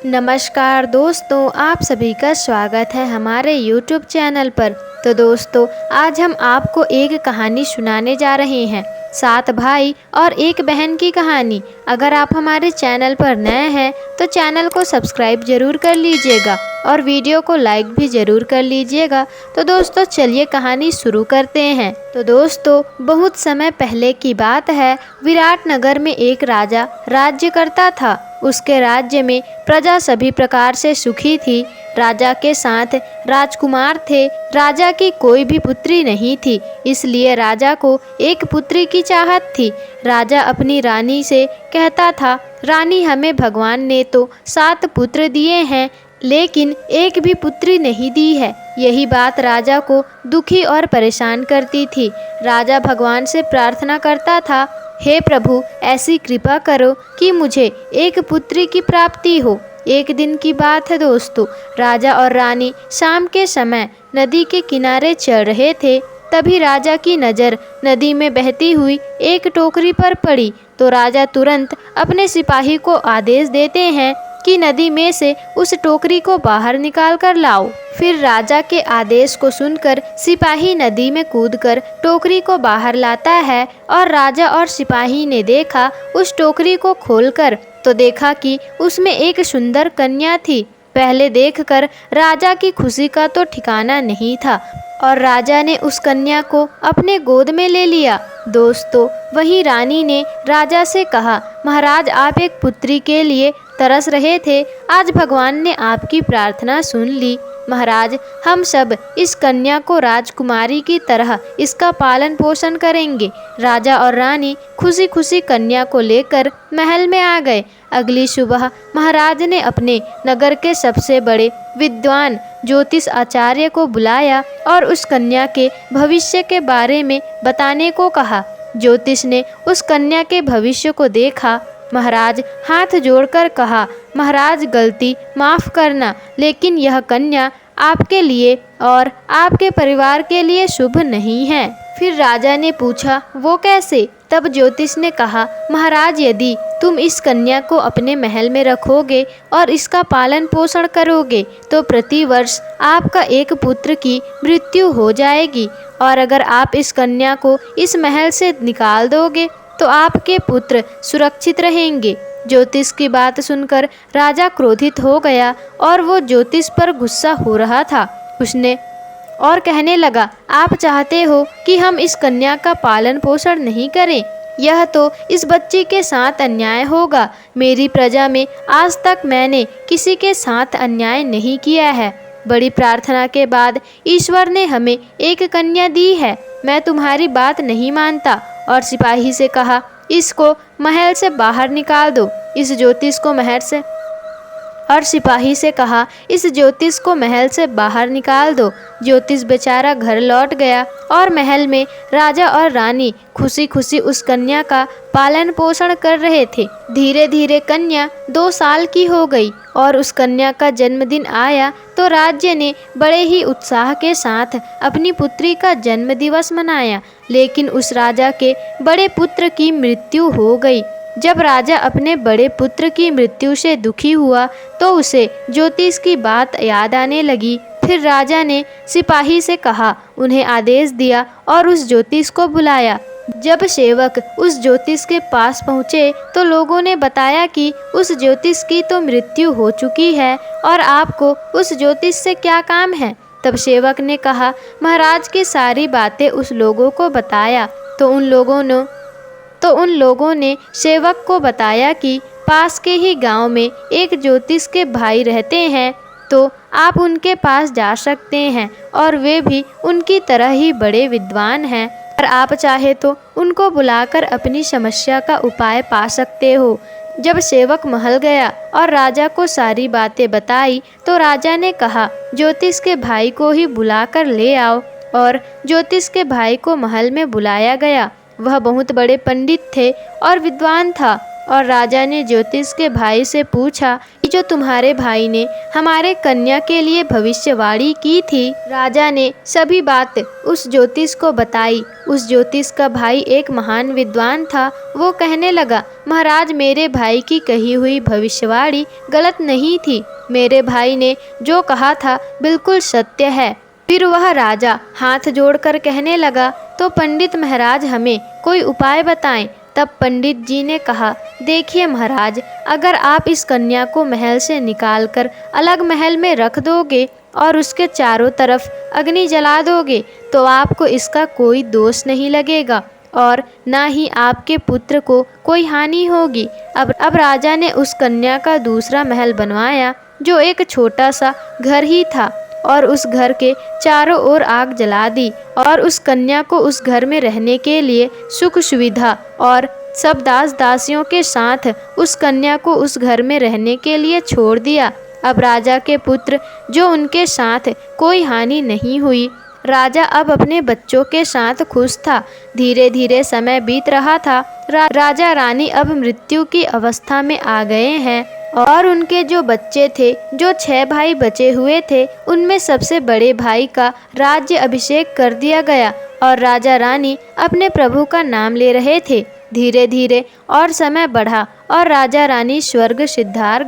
नमस्कार दोस्तों, आप सभी का स्वागत है हमारे YouTube चैनल पर। तो दोस्तों, आज हम आपको एक कहानी सुनाने जा रहे हैं, 7 भाई और एक बहन की कहानी। अगर आप हमारे चैनल पर नए हैं तो चैनल को सब्सक्राइब जरूर कर लीजिएगा और वीडियो को लाइक भी जरूर कर लीजिएगा। तो दोस्तों, चलिए कहानी शुरू करते हैं। तो दोस्तों, बहुत समय पहले की बात है। विराट नगर में एक राजा राज्य करता था। उसके राज्य में प्रजा सभी प्रकार से सुखी थी। राजा के साथ राजकुमार थे। राजा की कोई भी पुत्री नहीं थी, इसलिए राजा को एक पुत्री की चाहत थी। राजा अपनी रानी से कहता था, रानी, हमें भगवान ने तो 7 पुत्र दिए हैं, लेकिन एक भी पुत्री नहीं दी है। यही बात राजा को दुखी और परेशान करती थी। राजा भगवान से प्रार्थना करता था, हे प्रभु, ऐसी कृपा करो कि मुझे एक पुत्री की प्राप्ति हो। एक दिन की बात है दोस्तों, राजा और रानी शाम के समय नदी के किनारे चल रहे थे। तभी राजा की नज़र नदी में बहती हुई एक टोकरी पर पड़ी। तो राजा तुरंत अपने सिपाही को आदेश देते हैं कि नदी में से उस टोकरी को बाहर निकाल कर लाओ। फिर राजा के आदेश को सुनकर सिपाही नदी में कूदकर टोकरी को बाहर लाता है और राजा और सिपाही ने देखा उस टोकरी को खोलकर, तो देखा कि उसमें एक सुंदर कन्या थी। पहले देखकर राजा की खुशी का तो ठिकाना नहीं था और राजा ने उस कन्या को अपने गोद में ले लिया। दोस्तों, वहीं रानी ने राजा से कहा, महाराज, आप एक पुत्री के लिए तरस रहे थे। आज भगवान ने आपकी प्रार्थना सुन ली। महाराज, हम सब इस कन्या को राजकुमारी की तरह इसका पालन पोषण करेंगे। राजा और रानी खुशी खुशी कन्या को लेकर महल में आ गए। अगली सुबह महाराज ने अपने नगर के सबसे बड़े विद्वान ज्योतिष आचार्य को बुलाया और उस कन्या के भविष्य के बारे में बताने को कहा। ज्योतिष ने उस कन्या के भविष्य को देखा। महाराज हाथ जोड़कर कहा, महाराज, गलती माफ़ करना, लेकिन यह कन्या आपके लिए और आपके परिवार के लिए शुभ नहीं है। फिर राजा ने पूछा, वो कैसे? तब ज्योतिष ने कहा, महाराज, यदि तुम इस कन्या को अपने महल में रखोगे और इसका पालन पोषण करोगे तो प्रतिवर्ष आपका एक पुत्र की मृत्यु हो जाएगी, और अगर आप इस कन्या को इस महल से निकाल दोगे तो आपके पुत्र सुरक्षित रहेंगे। ज्योतिष की बात सुनकर राजा क्रोधित हो गया और वो ज्योतिष पर गुस्सा हो रहा था। उसने और कहने लगा, आप चाहते हो कि हम इस कन्या का पालन पोषण नहीं करें? यह तो इस बच्ची के साथ अन्याय होगा। मेरी प्रजा में आज तक मैंने किसी के साथ अन्याय नहीं किया है। बड़ी प्रार्थना के बाद ईश्वर ने हमें एक कन्या दी है। मैं तुम्हारी बात नहीं मानता और सिपाही से कहा, इसको महल से बाहर निकाल दो। इस ज्योतिष को महल से और सिपाही से कहा, इस ज्योतिष को महल से बाहर निकाल दो। ज्योतिष बेचारा घर लौट गया और महल में राजा और रानी खुशी खुशी उस कन्या का पालन पोषण कर रहे थे। धीरे धीरे कन्या 2 साल की हो गई और उस कन्या का जन्मदिन आया तो राज्य ने बड़े ही उत्साह के साथ अपनी पुत्री का जन्म दिवस मनाया। लेकिन उस राजा के बड़े पुत्र की मृत्यु हो गई। जब राजा अपने बड़े पुत्र की मृत्यु से दुखी हुआ तो उसे ज्योतिष की बात याद आने लगी। फिर राजा ने सिपाही से कहा, उन्हें आदेश दिया और उस ज्योतिष को बुलाया। जब सेवक उस ज्योतिष के पास पहुँचे तो लोगों ने बताया कि उस ज्योतिष की तो मृत्यु हो चुकी है और आपको उस ज्योतिष से क्या काम है? तब सेवक ने कहा, महाराज की सारी बातें उस लोगों को बताया तो उन लोगों ने सेवक को बताया कि पास के ही गांव में एक ज्योतिष के भाई रहते हैं, तो आप उनके पास जा सकते हैं और वे भी उनकी तरह ही बड़े विद्वान हैं, और आप चाहे तो उनको बुलाकर अपनी समस्या का उपाय पा सकते हो। जब सेवक महल गया और राजा को सारी बातें बताई तो राजा ने कहा, ज्योतिष के भाई को ही बुलाकर ले आओ। और ज्योतिष के भाई को महल में बुलाया गया। वह बहुत बड़े पंडित थे और विद्वान था। और राजा ने ज्योतिष के भाई से पूछा कि जो तुम्हारे भाई ने हमारे कन्या के लिए भविष्यवाणी की थी। राजा ने सभी बात उस ज्योतिष को बताई। उस ज्योतिष का भाई एक महान विद्वान था। वो कहने लगा, महाराज, मेरे भाई की कही हुई भविष्यवाणी गलत नहीं थी। मेरे भाई ने जो कहा था बिल्कुल सत्य है। फिर वह राजा हाथ जोड़कर कहने लगा, तो पंडित महाराज हमें कोई उपाय बताएं। तब पंडित जी ने कहा, देखिए महाराज, अगर आप इस कन्या को महल से निकालकर अलग महल में रख दोगे और उसके चारों तरफ अग्नि जला दोगे तो आपको इसका कोई दोष नहीं लगेगा और ना ही आपके पुत्र को कोई हानि होगी। अब राजा ने उस कन्या का दूसरा महल बनवाया, जो एक छोटा सा घर ही था, और उस घर के चारों ओर आग जला दी और उस कन्या को उस घर में रहने के लिए सुख सुविधा और सब दास दासियों के साथ उस कन्या को उस घर में रहने के लिए छोड़ दिया। अब राजा के पुत्र जो उनके साथ कोई हानि नहीं हुई। राजा अब अपने बच्चों के साथ खुश था। धीरे धीरे समय बीत रहा था। राजा रानी अब मृत्यु की अवस्था में आ गए हैं और उनके जो बच्चे थे, जो 6 भाई बचे हुए थे, उनमें सबसे बड़े भाई का राज्य अभिषेक कर दिया गया और राजा रानी अपने प्रभु का नाम ले रहे थे। धीरे धीरे और समय बढ़ा और राजा रानी स्वर्ग सिधार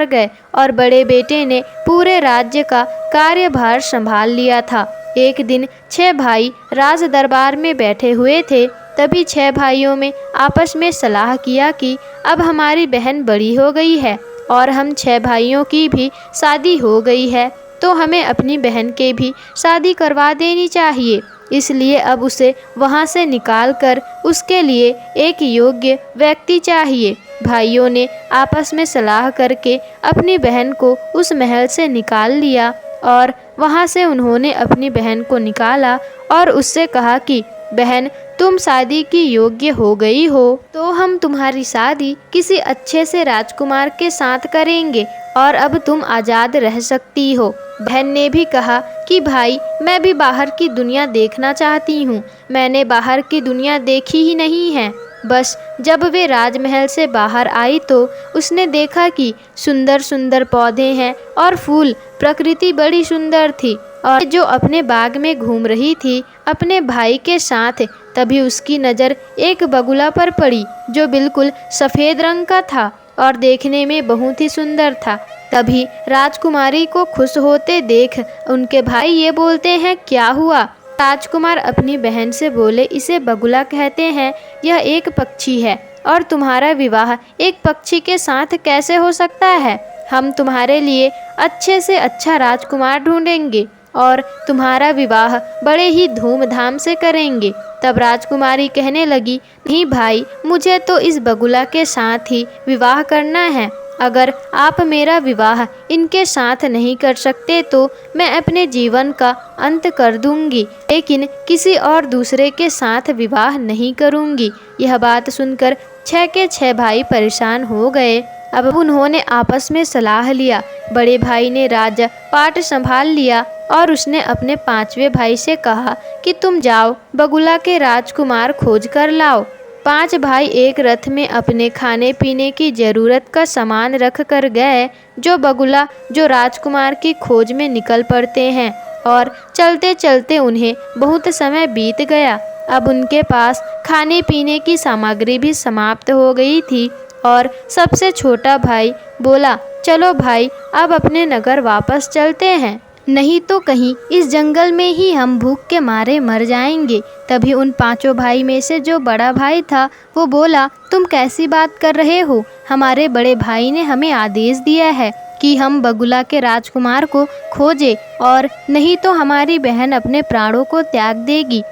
गए और बड़े बेटे ने पूरे राज्य का कार्यभार संभाल लिया था। एक दिन 6 भाई राज दरबार में बैठे हुए थे। तभी 6 भाइयों में आपस में सलाह किया कि अब हमारी बहन बड़ी हो गई है और हम 6 भाइयों की भी शादी हो गई है, तो हमें अपनी बहन के भी शादी करवा देनी चाहिए। इसलिए अब उसे वहाँ से निकाल कर उसके लिए एक योग्य व्यक्ति चाहिए। भाइयों ने आपस में सलाह करके अपनी बहन को उस महल से निकाल लिया और वहाँ से उन्होंने अपनी बहन को निकाला और उससे कहा कि बहन, तुम शादी की योग्य हो गई हो तो हम तुम्हारी शादी किसी अच्छे से राजकुमार के साथ करेंगे और अब तुम आज़ाद रह सकती हो। बहन ने भी कहा कि भाई, मैं भी बाहर की दुनिया देखना चाहती हूँ। मैंने बाहर की दुनिया देखी ही नहीं है। बस जब वे राजमहल से बाहर आई तो उसने देखा कि सुंदर सुंदर पौधे हैं और फूल, प्रकृति बड़ी सुंदर थी और जो अपने बाग में घूम रही थी अपने भाई के साथ। तभी उसकी नज़र एक बगुला पर पड़ी जो बिल्कुल सफ़ेद रंग का था और देखने में बहुत ही सुंदर था। तभी राजकुमारी को खुश होते देख उनके भाई ये बोलते हैं, क्या हुआ? राजकुमार अपनी बहन से बोले, इसे बगुला कहते हैं, यह एक पक्षी है और तुम्हारा विवाह एक पक्षी के साथ कैसे हो सकता है? हम तुम्हारे लिए अच्छे से अच्छा राजकुमार ढूंढेंगे और तुम्हारा विवाह बड़े ही धूमधाम से करेंगे। तब राजकुमारी कहने लगी, नहीं भाई, मुझे तो इस बगुला के साथ ही विवाह करना है। अगर आप मेरा विवाह इनके साथ नहीं कर सकते तो मैं अपने जीवन का अंत कर दूंगी, लेकिन किसी और दूसरे के साथ विवाह नहीं करूंगी। यह बात सुनकर 6 के 6 भाई परेशान हो गए। अब उन्होंने आपस में सलाह लिया। बड़े भाई ने राज पाट संभाल लिया और उसने अपने 5वें भाई से कहा कि तुम जाओ बगुला के राजकुमार खोज कर लाओ। 5 भाई एक रथ में अपने खाने पीने की ज़रूरत का सामान रख कर गए। जो बगुला जो राजकुमार की खोज में निकल पड़ते हैं और चलते चलते उन्हें बहुत समय बीत गया। अब उनके पास खाने पीने की सामग्री भी समाप्त हो गई थी और सबसे छोटा भाई बोला, चलो भाई, अब अपने नगर वापस चलते हैं, नहीं तो कहीं इस जंगल में ही हम भूख के मारे मर जाएंगे। तभी उन 5 भाई में से जो बड़ा भाई था वो बोला, तुम कैसी बात कर रहे हो? हमारे बड़े भाई ने हमें आदेश दिया है कि हम बगुला के राजकुमार को खोजें और नहीं तो हमारी बहन अपने प्राणों को त्याग देगी।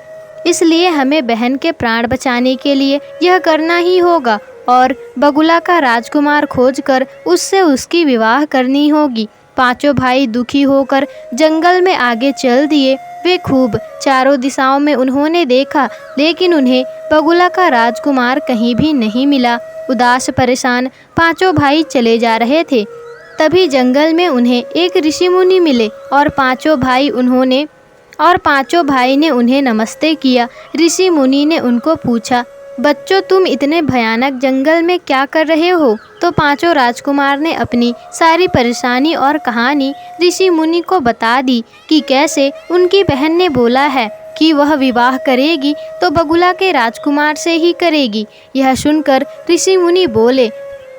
इसलिए हमें बहन के प्राण बचाने के लिए यह करना ही होगा और बगुला का राजकुमार खोजकर उससे उसकी विवाह करनी होगी। 5 भाई दुखी होकर जंगल में आगे चल दिए। वे खूब चारों दिशाओं में उन्होंने देखा, लेकिन उन्हें बगुला का राजकुमार कहीं भी नहीं मिला। उदास परेशान 5 भाई चले जा रहे थे। तभी जंगल में उन्हें एक ऋषि मुनि मिले और 5 भाई ने उन्हें नमस्ते किया। ऋषि मुनि ने उनको पूछा बच्चों तुम इतने भयानक जंगल में क्या कर रहे हो? तो पांचों राजकुमार ने अपनी सारी परेशानी और कहानी ऋषि मुनि को बता दी कि कैसे उनकी बहन ने बोला है कि वह विवाह करेगी तो बगुला के राजकुमार से ही करेगी। यह सुनकर ऋषि मुनि बोले,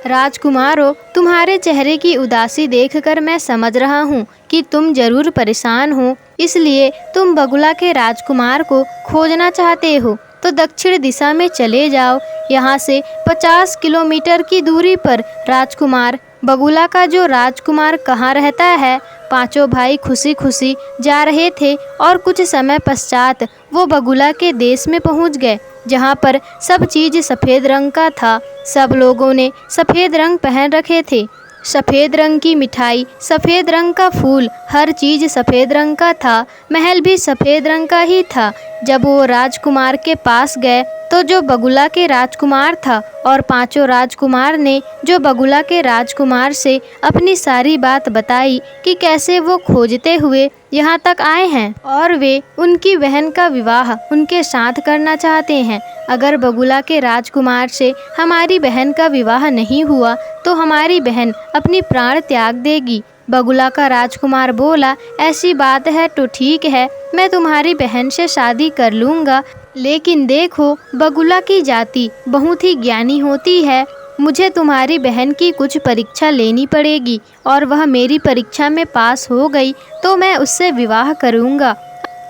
राजकुमारों, तुम्हारे चेहरे की उदासी देखकर मैं समझ रहा हूँ कि तुम जरूर परेशान हो, इसलिए तुम बगुला के राजकुमार को खोजना चाहते हो। तो दक्षिण दिशा में चले जाओ। यहाँ से 50 किलोमीटर की दूरी पर राजकुमार बगुला का जो राजकुमार कहाँ रहता है। पांचों भाई खुशी खुशी जा रहे थे और कुछ समय पश्चात वो बगुला के देश में पहुँच गए, जहाँ पर सब चीज़ सफ़ेद रंग का था। सब लोगों ने सफ़ेद रंग पहन रखे थे। सफ़ेद रंग की मिठाई, सफ़ेद रंग का फूल, हर चीज़ सफ़ेद रंग का था। महल भी सफ़ेद रंग का ही था। जब वो राजकुमार के पास गए तो जो बगुला के राजकुमार था और पांचों राजकुमार ने जो बगुला के राजकुमार से अपनी सारी बात बताई कि कैसे वो खोजते हुए यहाँ तक आए हैं और वे उनकी बहन का विवाह उनके साथ करना चाहते हैं। अगर बगुला के राजकुमार से हमारी बहन का विवाह नहीं हुआ तो हमारी बहन अपनी प्राण त्याग देगी। बगुला का राजकुमार बोला, ऐसी बात है तो ठीक है, मैं तुम्हारी बहन से शादी कर लूँगा, लेकिन देखो बगुला की जाति बहुत ही ज्ञानी होती है। मुझे तुम्हारी बहन की कुछ परीक्षा लेनी पड़ेगी और वह मेरी परीक्षा में पास हो गई तो मैं उससे विवाह करूँगा।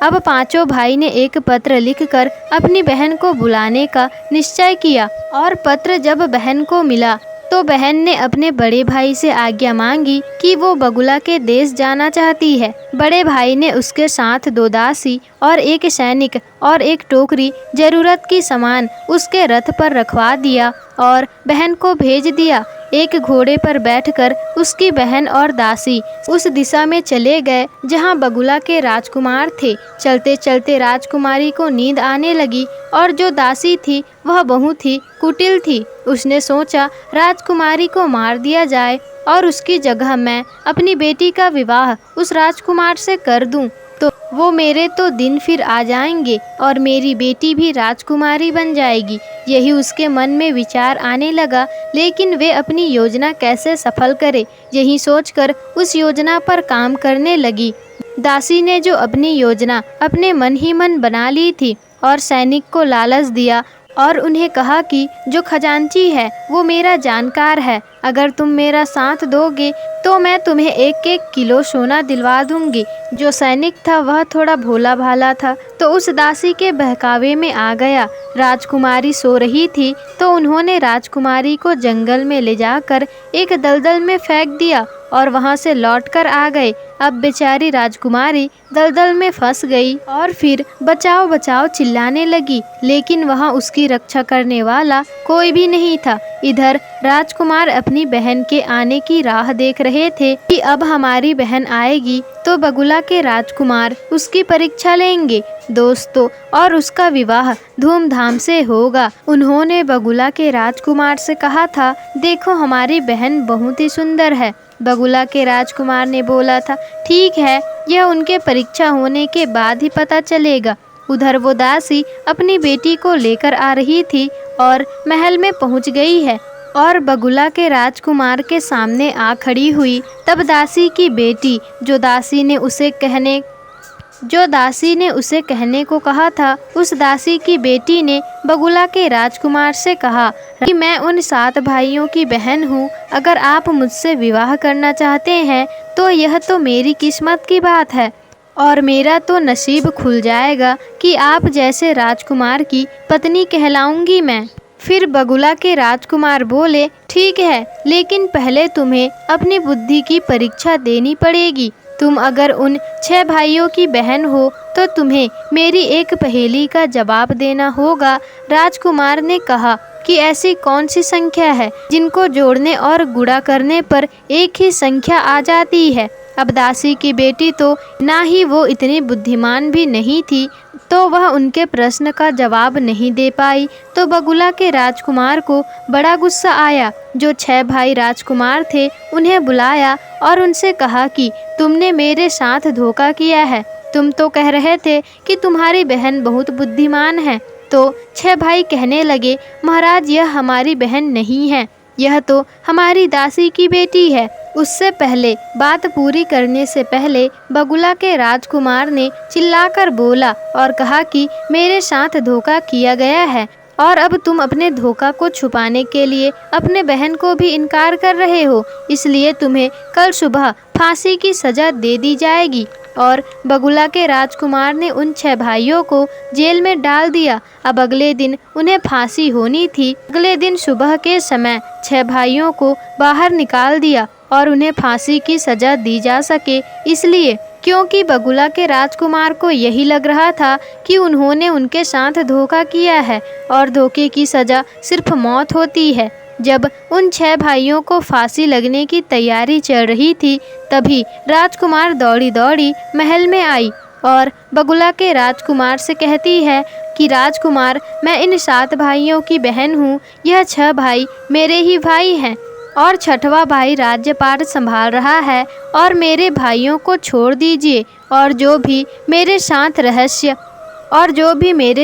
अब पांचों भाई ने एक पत्र लिखकर अपनी बहन को बुलाने का निश्चय किया और पत्र जब बहन को मिला तो बहन ने अपने बड़े भाई से आज्ञा मांगी कि वो बगुला के देश जाना चाहती है। बड़े भाई ने उसके साथ 2 दासी और एक सैनिक और एक टोकरी जरूरत की सामान उसके रथ पर रखवा दिया और बहन को भेज दिया। एक घोड़े पर बैठकर उसकी बहन और दासी उस दिशा में चले गए जहां बगुला के राजकुमार थे। चलते चलते राजकुमारी को नींद आने लगी और जो दासी थी वह बहुत ही कुटिल थी। उसने सोचा राजकुमारी को मार दिया जाए और उसकी जगह मैं अपनी बेटी का विवाह उस राजकुमार से कर दूं, तो वो मेरे तो दिन फिर आ जाएंगे और मेरी बेटी भी राजकुमारी बन जाएगी। यही उसके मन में विचार आने लगा, लेकिन वे अपनी योजना कैसे सफल करे, यही सोचकर उस योजना पर काम करने लगी। दासी ने जो अपनी योजना अपने मन ही मन बना ली थी और सैनिक को लालच दिया और उन्हें कहा कि जो खजांची है वो मेरा जानकार है, अगर तुम मेरा साथ दोगे तो मैं तुम्हें 1-1 किलो सोना दिलवा दूंगी। जो सैनिक था वह थोड़ा भोला भाला था तो उस दासी के बहकावे में आ गया। राजकुमारी सो रही थी तो उन्होंने राजकुमारी को जंगल में ले जाकर एक दलदल में फेंक दिया और वहां से लौटकर आ गए। अब बेचारी राजकुमारी दलदल में फंस गई और फिर बचाओ बचाओ चिल्लाने लगी, लेकिन वहां उसकी रक्षा करने वाला कोई भी नहीं था। इधर राजकुमार अपनी बहन के आने की राह देख रहे थे कि अब हमारी बहन आएगी तो बगुला के राजकुमार उसकी परीक्षा लेंगे दोस्तों और उसका विवाह धूमधाम से होगा। उन्होंने बगुला के राजकुमार से कहा था, देखो हमारी बहन बहुत ही सुंदर है। बगुला के राजकुमार ने बोला था, ठीक है, यह उनके परीक्षा होने के बाद ही पता चलेगा। उधर वो दासी अपनी बेटी को लेकर आ रही थी और महल में पहुंच गई है और बगुला के राजकुमार के सामने आ खड़ी हुई। तब दासी की बेटी जो दासी ने उसे कहने को कहा था, उस दासी की बेटी ने बगुला के राजकुमार से कहा कि मैं उन 7 भाइयों की बहन हूँ, अगर आप मुझसे विवाह करना चाहते हैं तो यह तो मेरी किस्मत की बात है और मेरा तो नसीब खुल जाएगा कि आप जैसे राजकुमार की पत्नी कहलाऊंगी मैं। फिर बगुला के राजकुमार बोले, ठीक है, लेकिन पहले तुम्हें अपनी बुद्धि की परीक्षा देनी पड़ेगी। तुम अगर उन 6 भाइयों की बहन हो तो तुम्हें मेरी एक पहेली का जवाब देना होगा। राजकुमार ने कहा कि ऐसी कौन सी संख्या है जिनको जोड़ने और गुणा करने पर एक ही संख्या आ जाती है। अब दासी की बेटी तो ना ही वो इतनी बुद्धिमान भी नहीं थी, तो वह उनके प्रश्न का जवाब नहीं दे पाई। तो बगुला के राजकुमार को बड़ा गुस्सा आया। जो 6 भाई राजकुमार थे उन्हें बुलाया और उनसे कहा कि तुमने मेरे साथ धोखा किया है। तुम तो कह रहे थे कि तुम्हारी बहन बहुत बुद्धिमान है, तो 6 भाई कहने लगे, महाराज यह हमारी बहन नहीं है, यह तो हमारी दासी की बेटी है। उससे पहले बात पूरी करने से पहले बगुला के राजकुमार ने चिल्लाकर बोला और कहा कि मेरे साथ धोखा किया गया है और अब तुम अपने धोखा को छुपाने के लिए अपने बहन को भी इनकार कर रहे हो, इसलिए तुम्हें कल सुबह फांसी की सज़ा दे दी जाएगी। और बगुला के राजकुमार ने उन 6 भाइयों को जेल में डाल दिया। अब अगले दिन उन्हें फांसी होनी थी। अगले दिन सुबह के समय 6 भाइयों को बाहर निकाल दिया और उन्हें फांसी की सज़ा दी जा सके, इसलिए क्योंकि बगुला के राजकुमार को यही लग रहा था कि उन्होंने उनके साथ धोखा किया है और धोखे की सज़ा सिर्फ मौत होती है। जब उन 6 भाइयों को फांसी लगने की तैयारी चल रही थी, तभी राजकुमार दौड़ी दौड़ी महल में आई और बगुला के राजकुमार से कहती है कि राजकुमार, मैं इन 7 भाइयों की बहन हूँ। यह 6 भाई मेरे ही भाई हैं और 6वां भाई राज्यपाट संभाल रहा है और मेरे भाइयों को छोड़ दीजिए और जो भी मेरे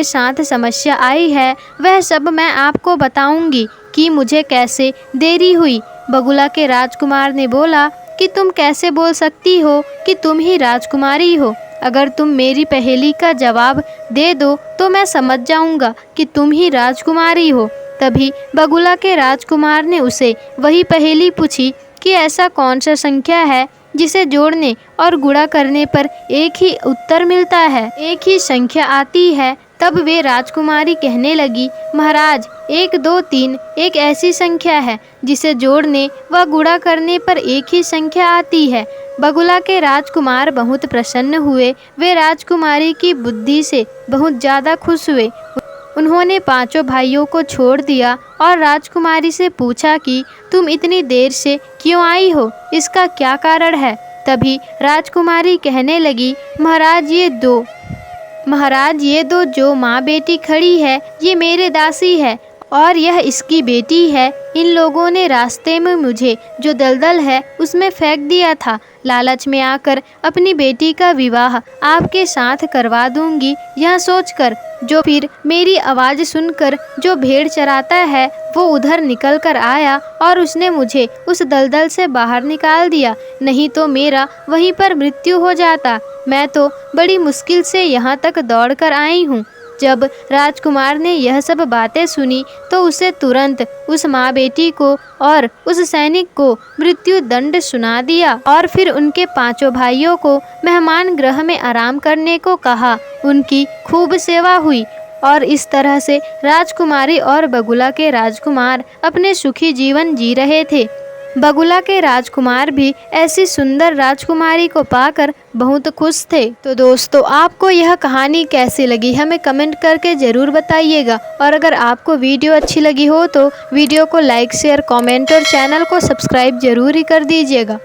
साथ समस्या आई है वह सब मैं आपको बताऊंगी कि मुझे कैसे देरी हुई। बगुला के राजकुमार ने बोला कि तुम कैसे बोल सकती हो कि तुम ही राजकुमारी हो। अगर तुम मेरी पहेली का जवाब दे दो तो मैं समझ जाऊंगा कि तुम ही राजकुमारी हो। तभी बगुला के राजकुमार ने उसे वही पहेली पूछी कि ऐसा कौन सा संख्या है जिसे जोड़ने और गुणा करने पर एक ही उत्तर मिलता है, एक ही संख्या आती है। तब वे राजकुमारी कहने लगी, महाराज 1 2 3 एक ऐसी संख्या है जिसे जोड़ने व गुणा करने पर एक ही संख्या आती है। बगुला के राजकुमार बहुत प्रसन्न हुए। वे राजकुमारी की बुद्धि से बहुत ज़्यादा खुश हुए। उन्होंने 5 भाइयों को छोड़ दिया और राजकुमारी से पूछा कि तुम इतनी देर से क्यों आई हो, इसका क्या कारण है। तभी राजकुमारी कहने लगी, महाराज ये दो जो माँ बेटी खड़ी है ये मेरे दासी है और यह इसकी बेटी है। इन लोगों ने रास्ते में मुझे जो दलदल है उसमें फेंक दिया था। लालच में आकर अपनी बेटी का विवाह आपके साथ करवा दूंगी, यह सोचकर जो फिर मेरी आवाज़ सुनकर जो भेड़ चराता है वो उधर निकल कर आया और उसने मुझे उस दलदल से बाहर निकाल दिया, नहीं तो मेरा वहीं पर मृत्यु हो जाता। मैं तो बड़ी मुश्किल से यहाँ तक दौड़ कर आई हूँ। जब राजकुमार ने यह सब बातें सुनी तो उसे तुरंत उस माँ बेटी को और उस सैनिक को मृत्यु दंड सुना दिया और फिर उनके 5 भाइयों को मेहमान गृह में आराम करने को कहा। उनकी खूब सेवा हुई और इस तरह से राजकुमारी और बगुला के राजकुमार अपने सुखी जीवन जी रहे थे। बगुला के राजकुमार भी ऐसी सुंदर राजकुमारी को पाकर बहुत खुश थे। तो दोस्तों, आपको यह कहानी कैसी लगी हमें कमेंट करके ज़रूर बताइएगा और अगर आपको वीडियो अच्छी लगी हो तो वीडियो को लाइक शेयर कमेंट और चैनल को सब्सक्राइब ज़रूर ही कर दीजिएगा।